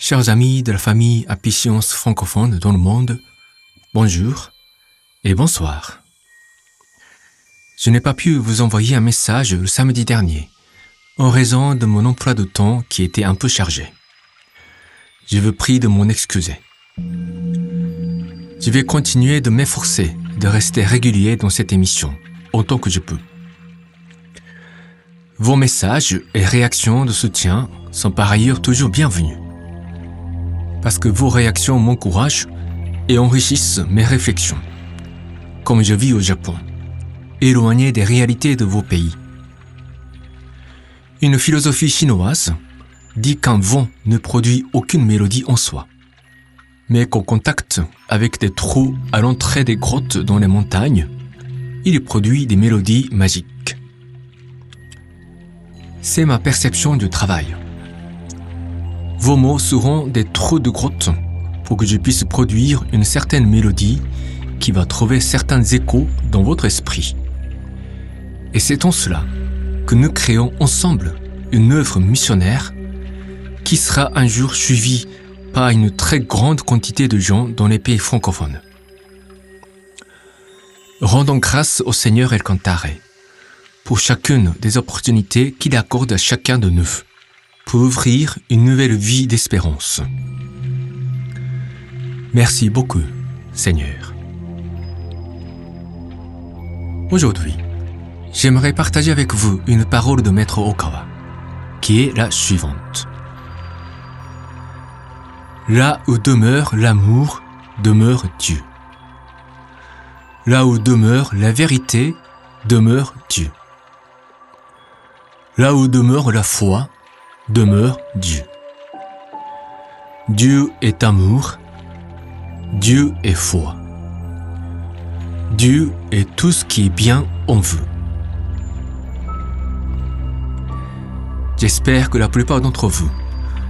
Chers amis de la famille Apicience francophone dans le monde, bonjour et bonsoir. Je n'ai pas pu vous envoyer un message le samedi dernier, en raison de mon emploi de temps qui était un peu chargé. Je vous prie de m'en excuser. Je vais continuer de m'efforcer de rester régulier dans cette émission, autant que je peux. Vos messages et réactions de soutien sont par ailleurs toujours bienvenus. Parce que vos réactions m'encouragent et enrichissent mes réflexions. Comme je vis au Japon, éloigné des réalités de vos pays. Une philosophie chinoise dit qu'un vent ne produit aucune mélodie en soi, mais qu'au contact avec des trous à l'entrée des grottes dans les montagnes, il produit des mélodies magiques. C'est ma perception du travail. Vos mots seront des trous de grotte pour que je puisse produire une certaine mélodie qui va trouver certains échos dans votre esprit. Et c'est en cela que nous créons ensemble une œuvre missionnaire qui sera un jour suivie par une très grande quantité de gens dans les pays francophones. Rendons grâce au Seigneur El Cantare pour chacune des opportunités qu'il accorde à chacun de nous, pour ouvrir une nouvelle vie d'espérance. Merci beaucoup, Seigneur. Aujourd'hui, j'aimerais partager avec vous une parole de Maître Okawa, qui est la suivante. Là où demeure l'amour, demeure Dieu. Là où demeure la vérité, demeure Dieu. Là où demeure la foi, demeure Dieu. Dieu est amour, Dieu est foi. Dieu est tout ce qui est bien en vous. J'espère que la plupart d'entre vous,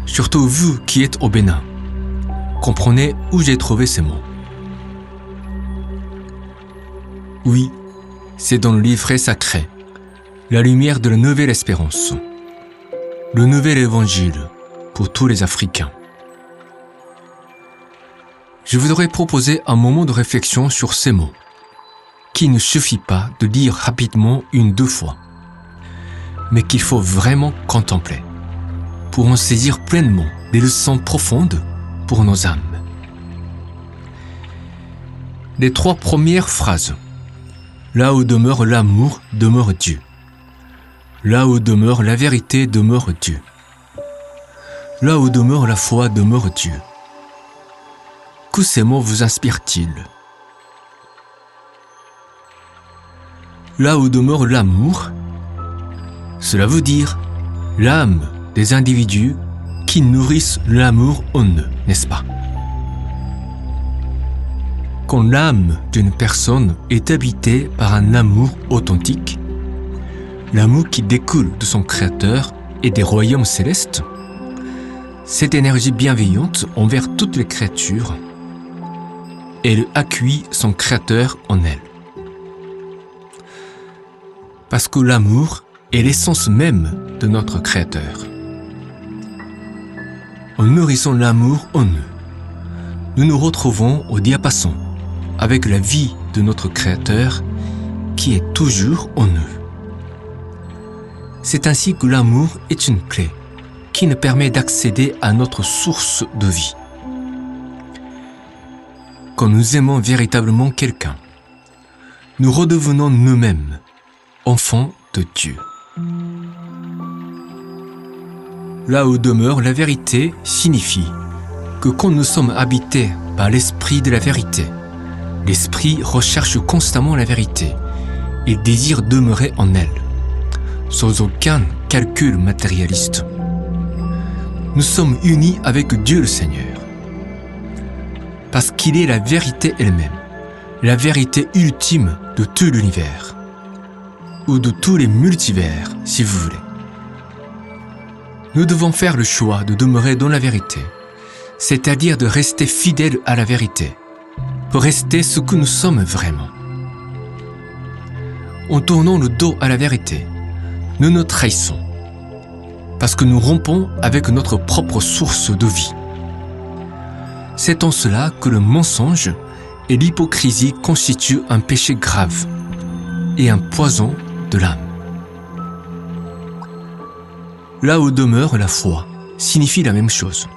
surtout vous qui êtes au Bénin, comprenez où j'ai trouvé ces mots. Oui, c'est dans le livret sacré, la lumière de la nouvelle espérance. Le nouvel évangile pour tous les Africains. Je voudrais proposer un moment de réflexion sur ces mots, qu'il ne suffit pas de lire rapidement 1-2 fois, mais qu'il faut vraiment contempler, pour en saisir pleinement des leçons profondes pour nos âmes. Les 3 premières phrases. Là où demeure l'amour, demeure Dieu. Là où demeure la vérité, demeure Dieu. Là où demeure la foi, demeure Dieu. Que ces mots vous inspirent-ils? Là où demeure l'amour, cela veut dire l'âme des individus qui nourrissent l'amour en eux, n'est-ce pas? Quand l'âme d'une personne est habitée par un amour authentique, l'amour qui découle de son Créateur et des royaumes célestes, cette énergie bienveillante envers toutes les créatures, elle accueille son Créateur en elle. Parce que l'amour est l'essence même de notre Créateur. En nourrissant l'amour en nous, nous nous retrouvons au diapason avec la vie de notre Créateur qui est toujours en nous. C'est ainsi que l'amour est une clé qui nous permet d'accéder à notre source de vie. Quand nous aimons véritablement quelqu'un, nous redevenons nous-mêmes enfants de Dieu. Là où demeure la vérité signifie que quand nous sommes habités par l'esprit de la vérité, l'esprit recherche constamment la vérité et désire demeurer en elle, sans aucun calcul matérialiste. Nous sommes unis avec Dieu le Seigneur, parce qu'il est la vérité elle-même, la vérité ultime de tout l'univers, ou de tous les multivers, si vous voulez. Nous devons faire le choix de demeurer dans la vérité, c'est-à-dire de rester fidèles à la vérité, pour rester ce que nous sommes vraiment. En tournant le dos à la vérité, nous nous trahissons, parce que nous rompons avec notre propre source de vie, C'est en cela que le mensonge et l'hypocrisie constituent un péché grave et un poison de l'âme. Là où demeure la foi signifie la même chose.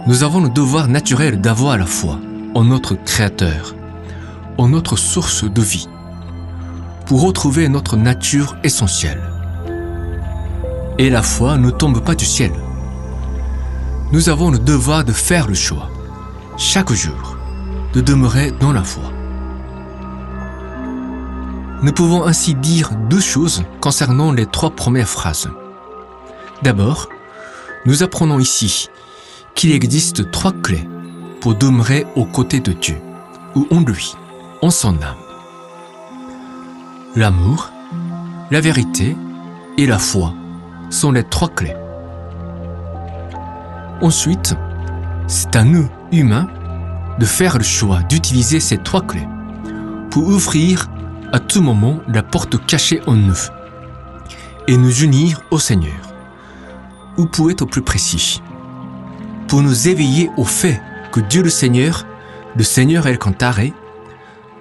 Nous avons le devoir naturel d'avoir la foi en notre Créateur, en notre source de vie, pour retrouver notre nature essentielle. Et la foi ne tombe pas du ciel. Nous avons le devoir de faire le choix, chaque jour, de demeurer dans la foi. Nous pouvons ainsi dire deux choses concernant les trois premières phrases. D'abord, nous apprenons ici qu'il existe trois clés pour demeurer aux côtés de Dieu, ou en lui, en son âme. L'amour, la vérité et la foi sont les trois clés. Ensuite, c'est à nous, humains, de faire le choix d'utiliser ces trois clés pour ouvrir à tout moment la porte cachée en nous et nous unir au Seigneur, ou pour être plus précis, pour nous éveiller au fait que Dieu le Seigneur El Cantare,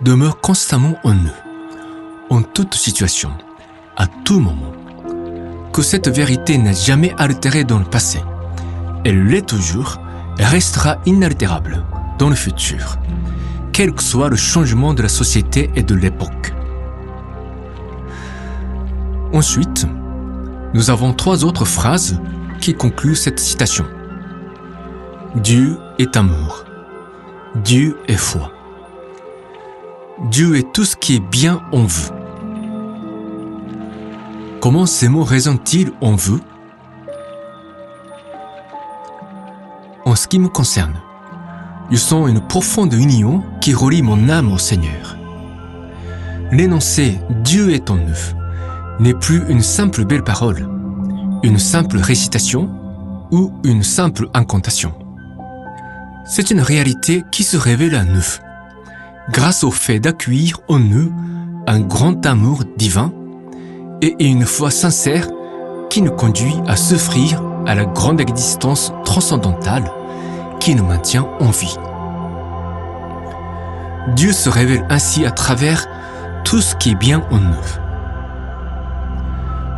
demeure constamment en nous, en toute situation, à tout moment, que cette vérité n'a jamais altéré dans le passé, elle l'est toujours et restera inaltérable dans le futur, quel que soit le changement de la société et de l'époque. Ensuite, nous avons trois autres phrases qui concluent cette citation. Dieu est amour. Dieu est foi. Dieu est tout ce qui est bien en vous. Comment ces mots résonnent-ils en vous? En ce qui me concerne, ils sont une profonde union qui relie mon âme au Seigneur. L'énoncé « Dieu est en nous » n'est plus une simple belle parole, une simple récitation ou une simple incantation. C'est une réalité qui se révèle à nous, grâce au fait d'accueillir en nous un grand amour divin et une foi sincère qui nous conduit à s'offrir à la grande existence transcendantale qui nous maintient en vie. Dieu se révèle ainsi à travers tout ce qui est bien en nous.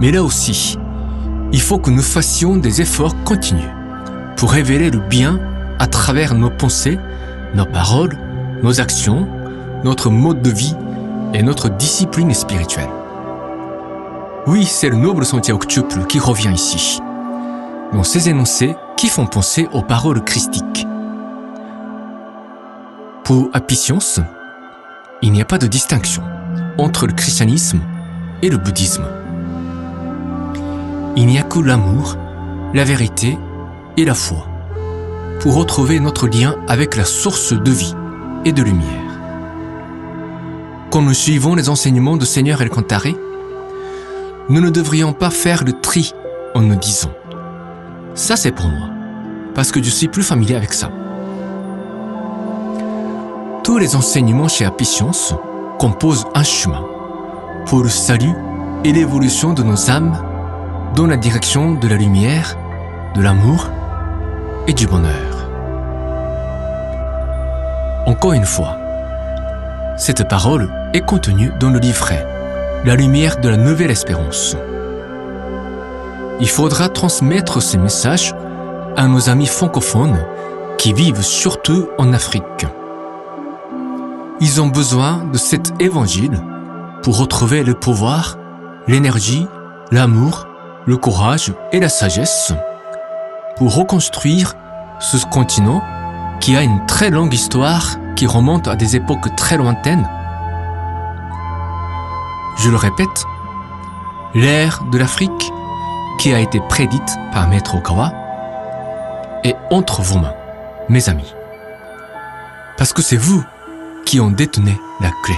Mais là aussi, il faut que nous fassions des efforts continus pour révéler le bien à travers nos pensées, nos paroles, nos actions, notre mode de vie et notre discipline spirituelle. Oui, c'est le noble sentier octuple qui revient ici, dans ces énoncés qui font penser aux paroles christiques. Pour Apicius, il n'y a pas de distinction entre le christianisme et le bouddhisme. Il n'y a que l'amour, la vérité et la foi pour retrouver notre lien avec la source de vie et de lumière. Quand nous suivons les enseignements du Seigneur El Cantare, nous ne devrions pas faire le tri en nous disant « Ça c'est pour moi, parce que je suis plus familier avec ça ». Tous les enseignements chez Apicius composent un chemin pour le salut et l'évolution de nos âmes dans la direction de la lumière, de l'amour et du bonheur. Encore une fois, cette parole est contenue dans le livret « La lumière de la nouvelle espérance ». Il faudra transmettre ces messages à nos amis francophones qui vivent surtout en Afrique. Ils ont besoin de cet évangile pour retrouver le pouvoir, l'énergie, l'amour, le courage et la sagesse pour reconstruire ce continent qui a une très longue histoire qui remonte à des époques très lointaines. Je le répète, l'ère de l'Afrique qui a été prédite par Maître Okawa est entre vos mains, mes amis. Parce que c'est vous qui en détenez la clé.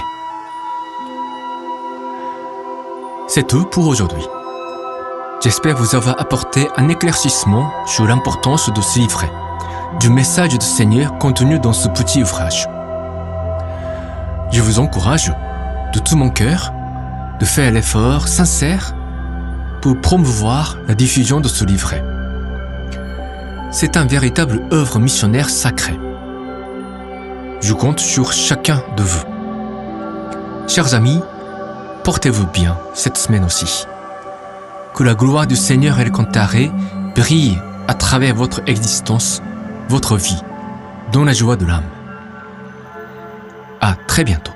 C'est tout pour aujourd'hui. J'espère vous avoir apporté un éclaircissement sur l'importance de ce livret, du message du Seigneur contenu dans ce petit ouvrage. Je vous encourage, de tout mon cœur, de faire l'effort sincère pour promouvoir la diffusion de ce livret. C'est un véritable œuvre missionnaire sacrée. Je compte sur chacun de vous. Chers amis, portez-vous bien cette semaine aussi. Que la gloire du Seigneur El Cantare brille à travers votre existence, votre vie, dans la joie de l'âme. À très bientôt.